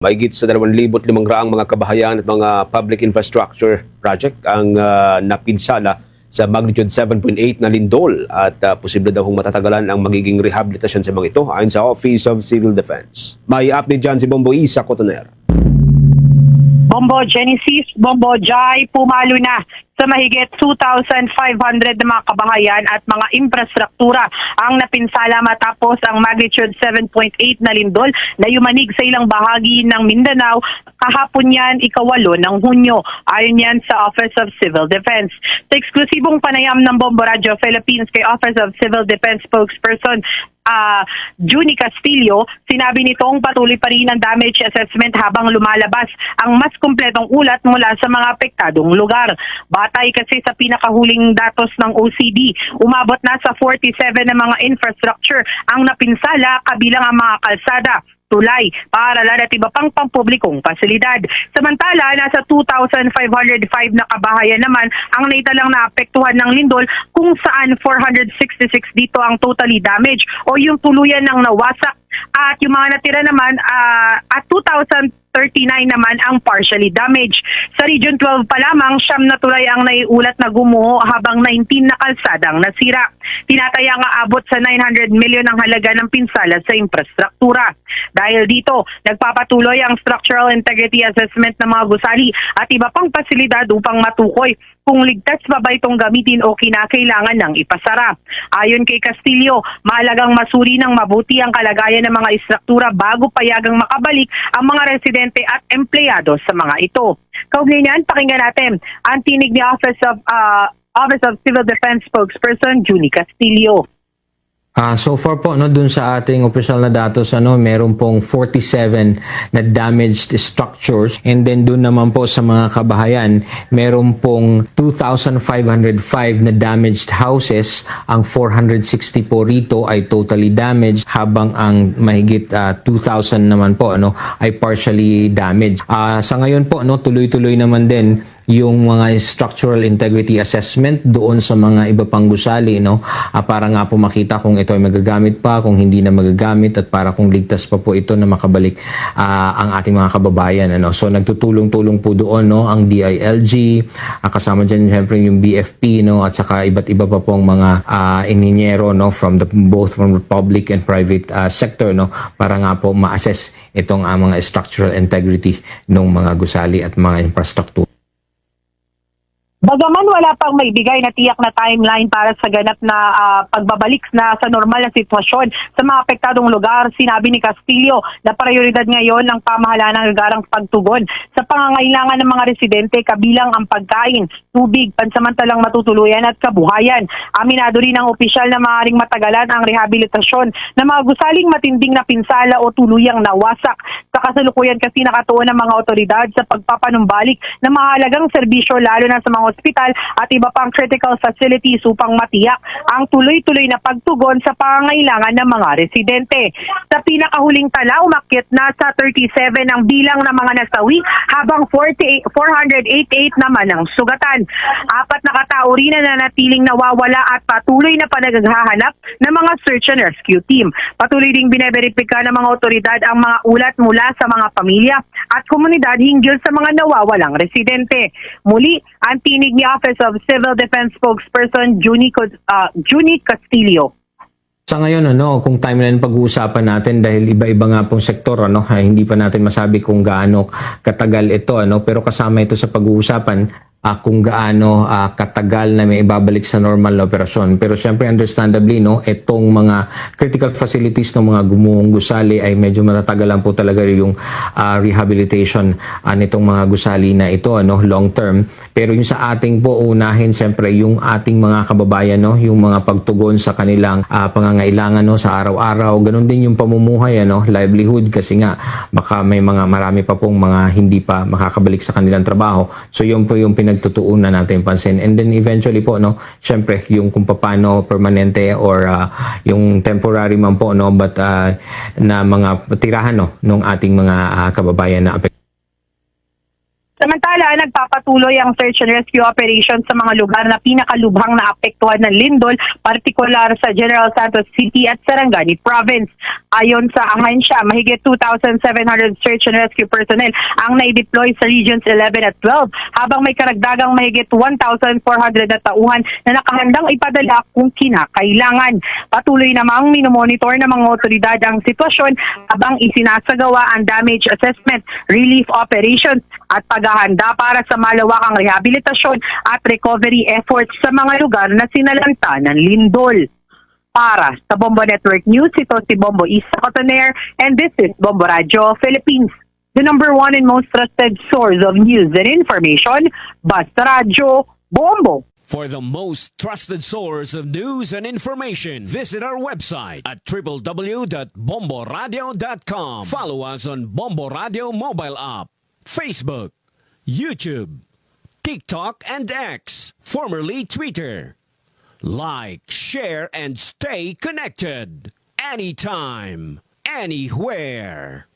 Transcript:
Mahigit sa 2,500 mga kabahayan at mga public infrastructure project ang napinsala sa magnitude 7.8 na lindol at posible daw matatagalan ang magiging rehabilitasyon sa mga ito ayon sa Office of Civil Defense. May update dyan si Bombo Isa Cotoner. Bombo Genesis, Bombo Jai, pumalo na sa mahigit 2,500 na mga kabahayan at mga infrastruktura ang napinsala matapos ang magnitude 7.8 na lindol na yumanig sa ilang bahagi ng Mindanao kahapon yan, 8 ng Hunyo. Ayon yan sa Office of Civil Defense. Sa eksklusibong panayam ng Bombo Radio Philippines kay Office of Civil Defense spokesperson Junie Castillo, sinabi nitong patuloy pa rin ang damage assessment habang lumalabas ang mas kumpletong ulat mula sa mga apektadong lugar. Batay kasi sa pinakahuling datos ng OCD, umabot na sa 47 na mga infrastructure ang napinsala kabilang ang mga kalsada, tulay, paaralan at iba pang pampublikong pasilidad. Samantala, nasa 2,505 na kabahayan naman ang naitalang naapektuhan ng lindol kung saan 466 dito ang totally damaged o yung tuluyan ng nawasak at yung mga natira naman at 2,039 naman ang partially damaged. Sa Region 12 pa lamang, 9 na tulay ang naiulat na gumuho habang 19 na kalsadang nasira. Tinataya nga abot sa 900 milyon ang halaga ng pinsala sa infrastruktura. Dahil dito, nagpapatuloy ang structural integrity assessment ng mga gusali at iba pang pasilidad upang matukoy kung ligtas pa ba itong gamitin o kinakailangan ng ipasara. Ayon kay Castillo, mahalagang masuri ng mabuti ang kalagayan ng mga istruktura bago payagang makabalik ang mga residente at empleyado sa mga ito. Kaugnay niyan, pakinggan natin ang tinig ni Office of Civil Defense spokesperson Junie Castillo. So far po dun sa ating official na datos meron pong 47 na damaged structures, and then dun naman po sa mga kabahayan meron pong 2,505 na damaged houses. Ang 460 po rito ay totally damaged habang ang mahigit 2,000 naman po ay partially damaged. Sa ngayon po tuloy-tuloy naman din yung mga structural integrity assessment doon sa mga iba pang gusali para nga po makita kung ito ay magagamit pa, kung hindi na magagamit, at para kung ligtas pa po ito na makabalik ang ating mga kababayan. So nagtutulong-tulong po doon ang DILG, kasama dyan siyempre yung BFP at saka iba't iba pa pong mga inhinyero from both from the public and private sector para nga po ma-assess itong mga structural integrity ng mga gusali at mga infrastructure. Bagaman wala pang may bigay na tiyak na timeline para sa ganap na pagbabalik na sa normal na sitwasyon sa mga apektadong lugar, sinabi ni Castillo na prioridad ngayon ng pamahalaan ng lugarang pagtugon sa pangangailangan ng mga residente kabilang ang pagkain, tubig, pansamantalang matutuluyan at kabuhayan. Aminado rin ang opisyal na maaaring matagalan ang rehabilitasyon ng mga gusaling matinding na pinsala o tuluyang nawasak. Sa kasalukuyan kasi nakatuon ng mga otoridad sa pagpapanumbalik ng mahalagang serbisyo lalo na sa mga ospital at iba pang critical facilities upang matiyak ang tuloy-tuloy na pagtugon sa pangangailangan ng mga residente. Sa pinakahuling tala, umakyat na sa 37 ang bilang ng mga nasawi habang 488 naman ang sugatan. 4 na katao rin na nanatiling nawawala at patuloy na panaghahanap ng mga search and rescue team. Patuloy ding bineberipika ng mga otoridad ang mga ulat mula sa mga pamilya at komunidad hinggil sa mga nawawalang residente. Muli, ang tinig ni Office of Civil Defense spokesperson Junie Castillo. Sa ngayon, kung timeline pag-uusapan natin dahil iba-iba nga pong sektor, hindi pa natin masabi kung gaano katagal ito, pero kasama ito sa pag-uusapan kung gaano katagal na may ibabalik sa normal na operasyon. Pero syempre, understandably, itong mga critical facilities ng mga gumuhong gusali ay medyo matatagalan po talaga yung rehabilitation nitong mga gusali na ito, long term. Pero yung sa ating po unahin, syempre, yung ating mga kababayan, yung mga pagtugon sa kanilang pangangailangan sa araw-araw, ganun din yung pamumuhay, livelihood, kasi nga baka may marami pa pong mga hindi pa makakabalik sa kanilang trabaho. So yun po yung pinagtutuunan natin pansin. And then eventually po, syempre, yung kung paano permanente or yung temporary man po, but na mga tirahan ng ating mga kababayan na Samantala, nagpapatuloy ang search and rescue operation sa mga lugar na pinakalubhang naapektuhan ng lindol, partikular sa General Santos City at Sarangani Province. Ayon sa ahensya, mahigit 2,700 search and rescue personnel ang naideploy sa Regions 11 at 12, habang may karagdagang mahigit 1,400 na tauhan na nakahandang ipadala kung kinakailangan. Patuloy namang minomonitor ng mga otoridad ang sitwasyon habang isinasagawa ang damage assessment, relief operations at paghahanda para sa malawakang rehabilitasyon at recovery efforts sa mga lugar na sinalanta ng lindol. Para sa Bombo Network News, ito si Bombo Isa Cotoner, and this is Bombo Radio Philippines, the number one and most trusted source of news and information. Basta Radio Bombo. For the most trusted source of news and information, visit our website at www.bomboradio.com. Follow us on Bombo Radio mobile app, Facebook, YouTube, TikTok, and X, formerly Twitter. Like, share, and stay connected. Anytime, anywhere.